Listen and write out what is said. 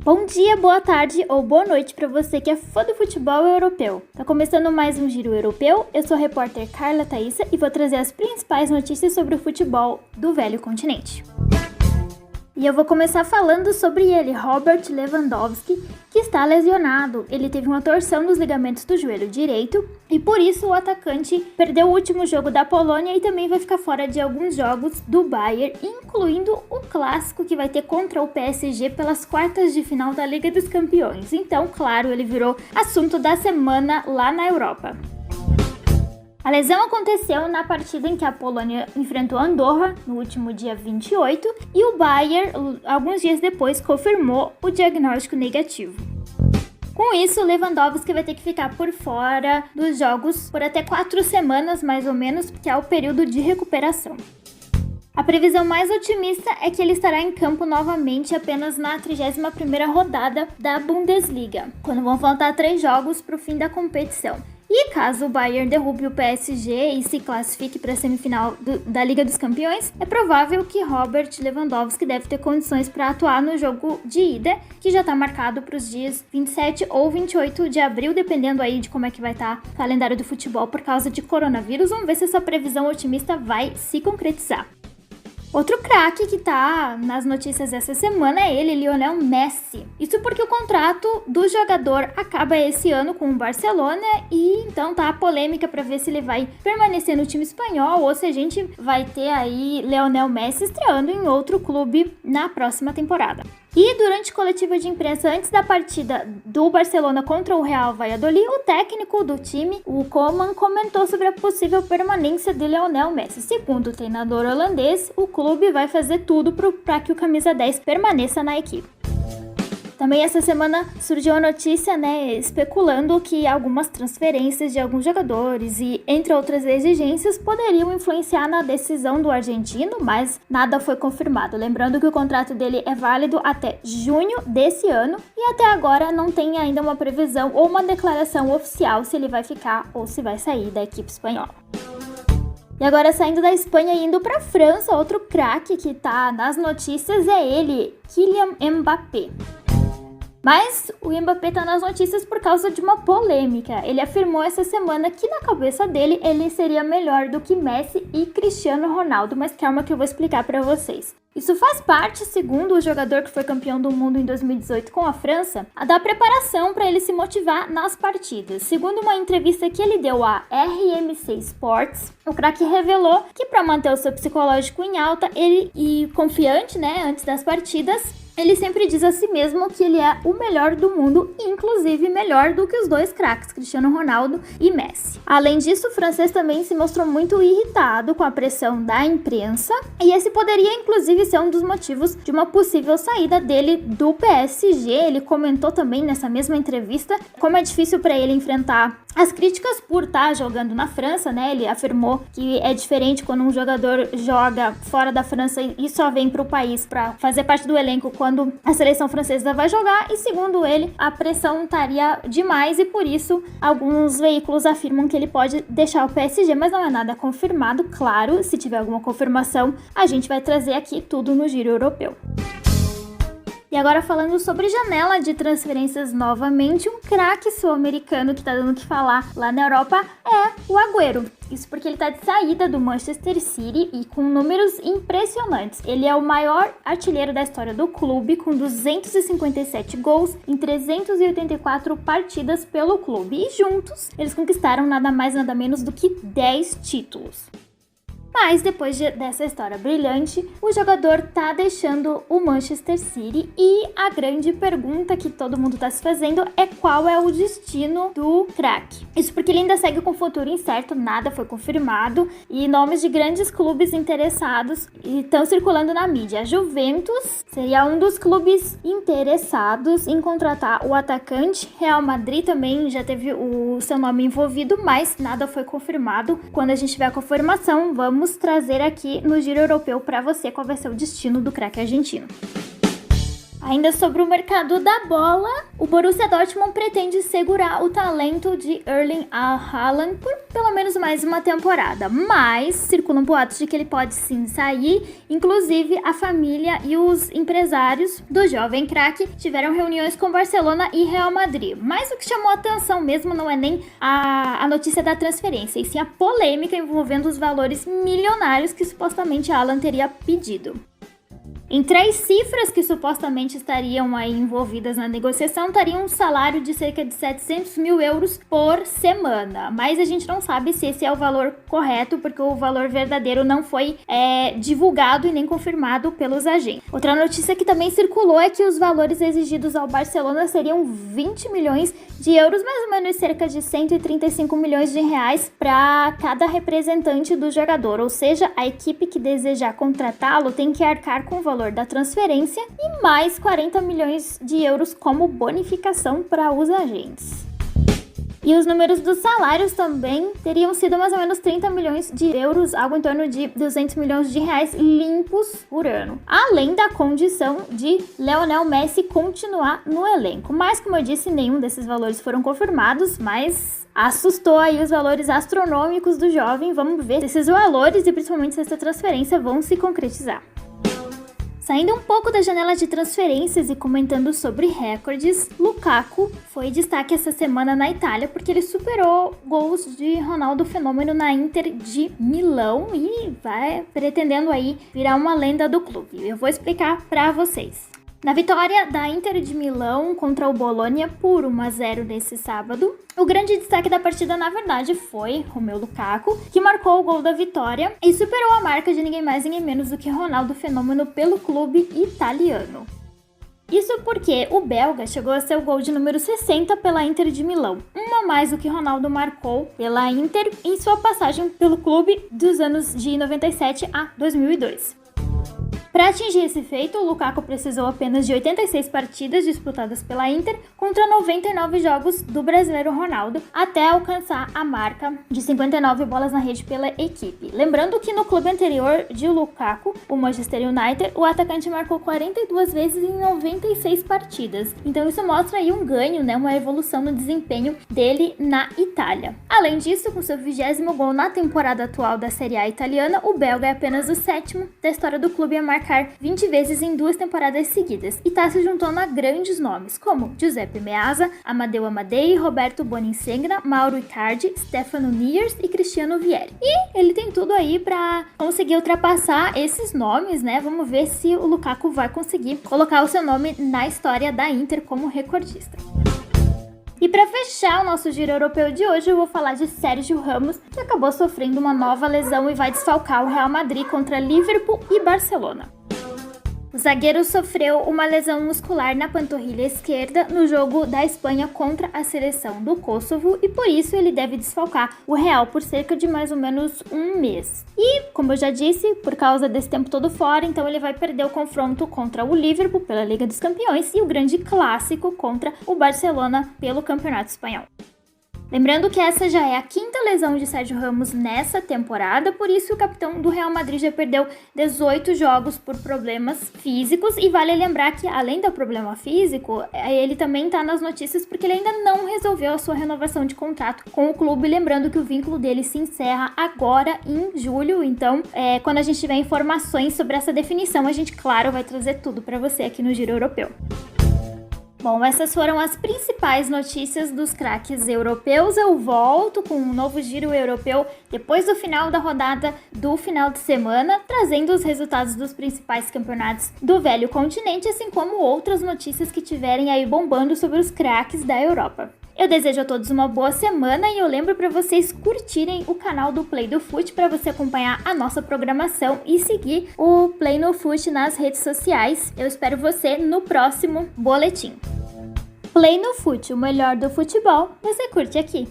Bom dia, boa tarde ou boa noite para você que é fã do futebol europeu. Tá começando mais um Giro Europeu, eu sou a repórter Carla Thaísa e vou trazer as principais notícias sobre o futebol do velho continente. E eu vou começar falando sobre ele, Robert Lewandowski, que está lesionado. Ele teve uma torção nos ligamentos do joelho direito e por isso o atacante perdeu o último jogo da Polônia e também vai ficar fora de alguns jogos do Bayern, incluindo o clássico que vai ter contra o PSG pelas quartas de final da Liga dos Campeões. Então, claro, ele virou assunto da semana lá na Europa. A lesão aconteceu na partida em que a Polônia enfrentou Andorra no último dia 28 e o Bayern, alguns dias depois, confirmou o diagnóstico negativo. Com isso, Lewandowski vai ter que ficar por fora dos jogos por até 4 semanas, mais ou menos, que é o período de recuperação. A previsão mais otimista é que ele estará em campo novamente apenas na 31ª rodada da Bundesliga, quando vão faltar 3 jogos para o fim da competição. E caso o Bayern derrube o PSG e se classifique para a semifinal da Liga dos Campeões, é provável que Robert Lewandowski deve ter condições para atuar no jogo de ida, que já está marcado para os dias 27 ou 28 de abril, dependendo aí de como é que vai estar o calendário do futebol por causa de coronavírus. Vamos ver se essa previsão otimista vai se concretizar. Outro craque que tá nas notícias essa semana é ele, Lionel Messi. Isso porque o contrato do jogador acaba esse ano com o Barcelona e então tá a polêmica para ver se ele vai permanecer no time espanhol ou se a gente vai ter aí Lionel Messi estreando em outro clube na próxima temporada. E durante coletiva de imprensa antes da partida do Barcelona contra o Real Valladolid, o técnico do time, o Koeman, comentou sobre a possível permanência de Lionel Messi. Segundo o treinador holandês, o clube vai fazer tudo para que o camisa 10 permaneça na equipe. Também essa semana surgiu a notícia, especulando que algumas transferências de alguns jogadores e, entre outras exigências, poderiam influenciar na decisão do argentino, mas nada foi confirmado. Lembrando que o contrato dele é válido até junho desse ano e até agora não tem ainda uma previsão ou uma declaração oficial se ele vai ficar ou se vai sair da equipe espanhola. E agora, saindo da Espanha e indo para a França, outro craque que tá nas notícias é ele, Kylian Mbappé. Mas o Mbappé tá nas notícias por causa de uma polêmica. Ele afirmou essa semana que na cabeça dele ele seria melhor do que Messi e Cristiano Ronaldo, mas calma que eu vou explicar para vocês. Isso faz parte, segundo o jogador que foi campeão do mundo em 2018 com a França, da preparação para ele se motivar nas partidas. Segundo uma entrevista que ele deu à RMC Sports, o craque revelou que para manter o seu psicológico em alta e confiante, antes das partidas, ele sempre diz a si mesmo que ele é o melhor do mundo, inclusive melhor do que os dois craques, Cristiano Ronaldo e Messi. Além disso, o francês também se mostrou muito irritado com a pressão da imprensa, e esse poderia inclusive ser um dos motivos de uma possível saída dele do PSG. Ele comentou também nessa mesma entrevista como é difícil para ele enfrentar as críticas por estar jogando na França, Ele afirmou que é diferente quando um jogador joga fora da França e só vem para o país para fazer parte do elenco quando a seleção francesa vai jogar, e segundo ele, a pressão estaria demais e por isso alguns veículos afirmam que ele pode deixar o PSG, mas não é nada confirmado. Claro, se tiver alguma confirmação, a gente vai trazer aqui tudo no Giro Europeu. E agora falando sobre janela de transferências novamente, um craque sul-americano que tá dando o que falar lá na Europa é o Agüero. Isso porque ele tá de saída do Manchester City e com números impressionantes. Ele é o maior artilheiro da história do clube, com 257 gols em 384 partidas pelo clube. E juntos, eles conquistaram nada mais nada menos do que 10 títulos. Mas depois dessa história brilhante, o jogador tá deixando o Manchester City e a grande pergunta que todo mundo tá se fazendo é qual é o destino do craque. Isso porque ele ainda segue com o futuro incerto, nada foi confirmado e nomes de grandes clubes interessados estão circulando na mídia. A Juventus seria um dos clubes interessados em contratar o atacante. Real Madrid também já teve o seu nome envolvido, mas nada foi confirmado. Quando a gente tiver a confirmação, vamos trazer aqui no Giro Europeu para você qual vai ser o destino do craque argentino. Ainda sobre o mercado da bola, o Borussia Dortmund pretende segurar o talento de Erling Haaland por pelo menos mais uma temporada, mas circulam boatos de que ele pode sim sair. Inclusive, a família e os empresários do jovem craque tiveram reuniões com Barcelona e Real Madrid, mas o que chamou a atenção mesmo não é nem a notícia da transferência, e sim a polêmica envolvendo os valores milionários que supostamente Haaland teria pedido. Entre as cifras que supostamente estariam aí envolvidas na negociação, estaria um salário de cerca de 700 mil euros por semana. Mas a gente não sabe se esse é o valor correto, porque o valor verdadeiro não foi divulgado e nem confirmado pelos agentes. Outra notícia que também circulou é que os valores exigidos ao Barcelona seriam 20 milhões de euros, mais ou menos cerca de 135 milhões de reais para cada representante do jogador. Ou seja, a equipe que desejar contratá-lo tem que arcar com o valor da transferência e mais 40 milhões de euros como bonificação para os agentes. E os números dos salários também teriam sido mais ou menos 30 milhões de euros, algo em torno de 200 milhões de reais limpos por ano. Além da condição de Lionel Messi continuar no elenco. Mas, como eu disse, nenhum desses valores foram confirmados, mas assustou aí os valores astronômicos do jovem. Vamos ver se esses valores e principalmente se essa transferência vão se concretizar. Saindo um pouco da janela de transferências e comentando sobre recordes, Lukaku foi destaque essa semana na Itália porque ele superou gols de Ronaldo Fenômeno na Inter de Milão e vai pretendendo aí virar uma lenda do clube. Eu vou explicar para vocês. Na vitória da Inter de Milão contra o Bologna por 1-0 nesse sábado, o grande destaque da partida, na verdade, foi Romelu Lukaku, que marcou o gol da vitória e superou a marca de ninguém mais ninguém menos do que Ronaldo Fenômeno pelo clube italiano. Isso porque o belga chegou a seu gol de número 60 pela Inter de Milão, uma a mais do que Ronaldo marcou pela Inter em sua passagem pelo clube dos anos de 97 a 2002. Para atingir esse feito, o Lukaku precisou apenas de 86 partidas disputadas pela Inter contra 99 jogos do brasileiro Ronaldo, até alcançar a marca de 59 bolas na rede pela equipe. Lembrando que no clube anterior de Lukaku, o Manchester United, o atacante marcou 42 vezes em 96 partidas. Então isso mostra aí um ganho, uma evolução no desempenho dele na Itália. Além disso, com seu 20º gol na temporada atual da Série A italiana, o belga é apenas o 7º da história do clube a marcar 20 vezes em 2 temporadas seguidas e está se juntando a grandes nomes como Giuseppe Meazza, Amadeu Amadei, Roberto Boninsegna, Mauro Icardi, Stefano Niers e Cristiano Vieri. E ele tem tudo aí para conseguir ultrapassar esses nomes, Vamos ver se o Lukaku vai conseguir colocar o seu nome na história da Inter como recordista. E para fechar o nosso giro europeu de hoje, eu vou falar de Sérgio Ramos, que acabou sofrendo uma nova lesão e vai desfalcar o Real Madrid contra Liverpool e Barcelona. O zagueiro sofreu uma lesão muscular na panturrilha esquerda no jogo da Espanha contra a seleção do Kosovo e por isso ele deve desfalcar o Real por cerca de mais ou menos um mês. E, como eu já disse, por causa desse tempo todo fora, então ele vai perder o confronto contra o Liverpool pela Liga dos Campeões e o grande clássico contra o Barcelona pelo Campeonato Espanhol. Lembrando que essa já é a 5ª lesão de Sérgio Ramos nessa temporada, por isso o capitão do Real Madrid já perdeu 18 jogos por problemas físicos e vale lembrar que, além do problema físico, ele também está nas notícias porque ele ainda não resolveu a sua renovação de contrato com o clube, lembrando que o vínculo dele se encerra agora em julho, então quando a gente tiver informações sobre essa definição, a gente, claro, vai trazer tudo para você aqui no Giro Europeu. Bom, essas foram as principais notícias dos craques europeus. Eu volto com um novo giro europeu depois do final da rodada do final de semana, trazendo os resultados dos principais campeonatos do velho continente, assim como outras notícias que tiverem aí bombando sobre os craques da Europa. Eu desejo a todos uma boa semana e eu lembro para vocês curtirem o canal do Play do Fut para você acompanhar a nossa programação e seguir o Play no Fut nas redes sociais. Eu espero você no próximo boletim. Play no Fut, o melhor do futebol, você curte aqui.